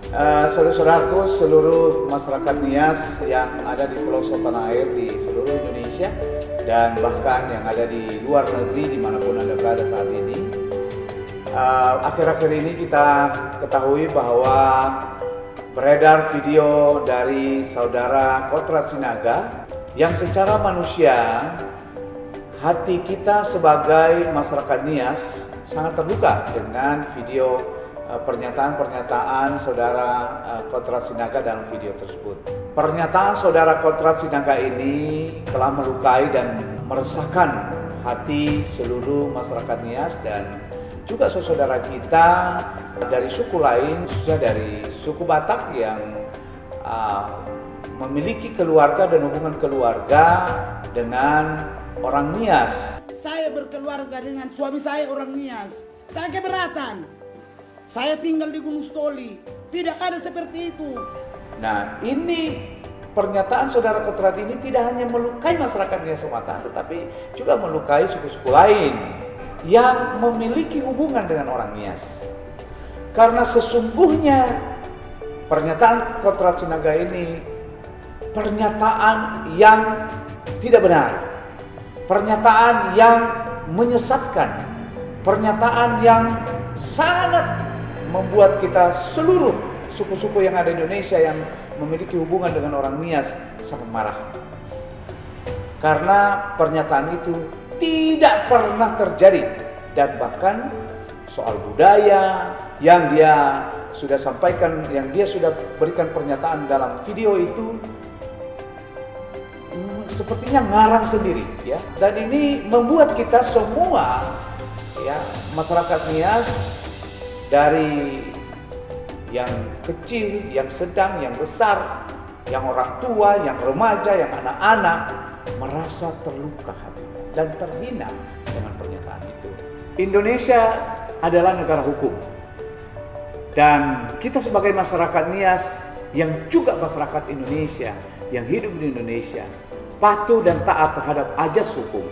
Saudara-saudaraku, seluruh masyarakat Nias yang ada di pelosok tanah air di seluruh Indonesia dan bahkan yang ada di luar negeri dimanapun Anda berada saat ini. Akhir-akhir ini kita ketahui bahwa beredar video dari saudara Kotrat Sinaga yang secara manusia hati kita sebagai masyarakat Nias sangat terluka dengan video pernyataan-pernyataan saudara Kotrat Sinaga dalam video tersebut. Pernyataan saudara Kotrat Sinaga ini telah melukai dan meresahkan hati seluruh masyarakat Nias dan juga saudara kita dari suku lain, khususnya dari suku Batak yang memiliki keluarga dan hubungan keluarga dengan orang Nias. Saya berkeluarga dengan suami saya orang Nias. Saya keberatan. Saya tinggal di Gunung Stoli. Tidak ada seperti itu. Nah, ini pernyataan saudara Kotrat ini tidak hanya melukai masyarakat Nias semata, tetapi juga melukai suku-suku lain yang memiliki hubungan dengan orang Nias. Karena sesungguhnya pernyataan Kotrat Sinaga ini pernyataan yang tidak benar, pernyataan yang menyesatkan, pernyataan yang sangat membuat kita seluruh suku-suku yang ada di Indonesia yang memiliki hubungan dengan orang Nias sangat marah. Karena pernyataan itu tidak pernah terjadi dan bahkan soal budaya yang dia sudah sampaikan, yang dia sudah berikan pernyataan dalam video itu sepertinya ngarang sendiri ya. Dan ini membuat kita semua ya, masyarakat Nias dari yang kecil, yang sedang, yang besar, yang orang tua, yang remaja, yang anak-anak merasa terluka hati dan terhina dengan pernyataan itu. Indonesia adalah negara hukum. Dan kita sebagai masyarakat Nias yang juga masyarakat Indonesia yang hidup di Indonesia patuh dan taat terhadap ajas hukum.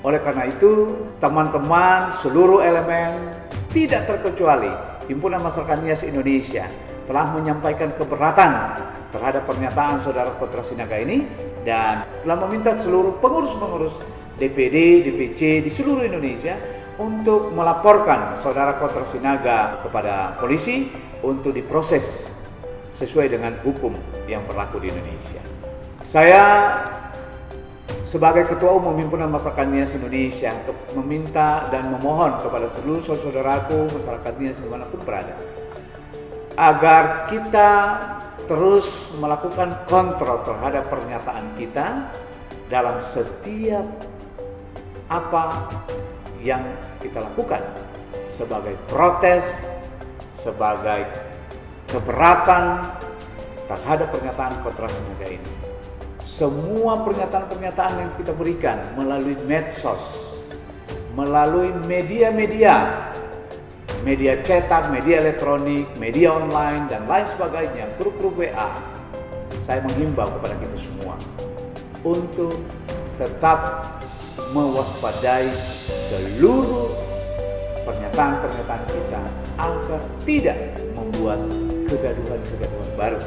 Oleh karena itu, teman-teman seluruh elemen tidak terkecuali Himpunan Masyarakat Nias Indonesia telah menyampaikan keberatan terhadap pernyataan saudara Kotrat Sinaga ini dan telah meminta seluruh pengurus-pengurus DPD, DPC di seluruh Indonesia untuk melaporkan saudara Kotrat Sinaga kepada polisi untuk diproses sesuai dengan hukum yang berlaku di Indonesia. Saya sebagai Ketua Umum Himpunan Masyarakat Nias Indonesia meminta dan memohon kepada seluruh saudaraku masyarakat Nias dimanapun berada agar kita terus melakukan kontrol terhadap pernyataan kita dalam setiap apa yang kita lakukan sebagai protes, sebagai keberatan terhadap pernyataan Kotrat Sinaga ini. Semua pernyataan-pernyataan yang kita berikan melalui medsos, melalui media-media, media cetak, media elektronik, media online, dan lain sebagainya, grup-grup WA, saya menghimbau kepada kita semua untuk tetap mewaspadai seluruh pernyataan-pernyataan kita agar tidak membuat kegaduhan-kegaduhan baru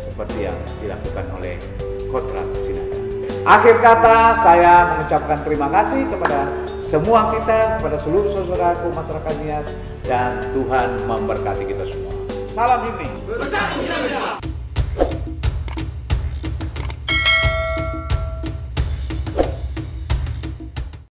seperti yang dilakukan oleh Kotrat Sinaga. Akhir kata, saya mengucapkan terima kasih kepada semua kita, kepada seluruh saudaraku masyarakat Nias, dan Tuhan memberkati kita semua. Salam Himni.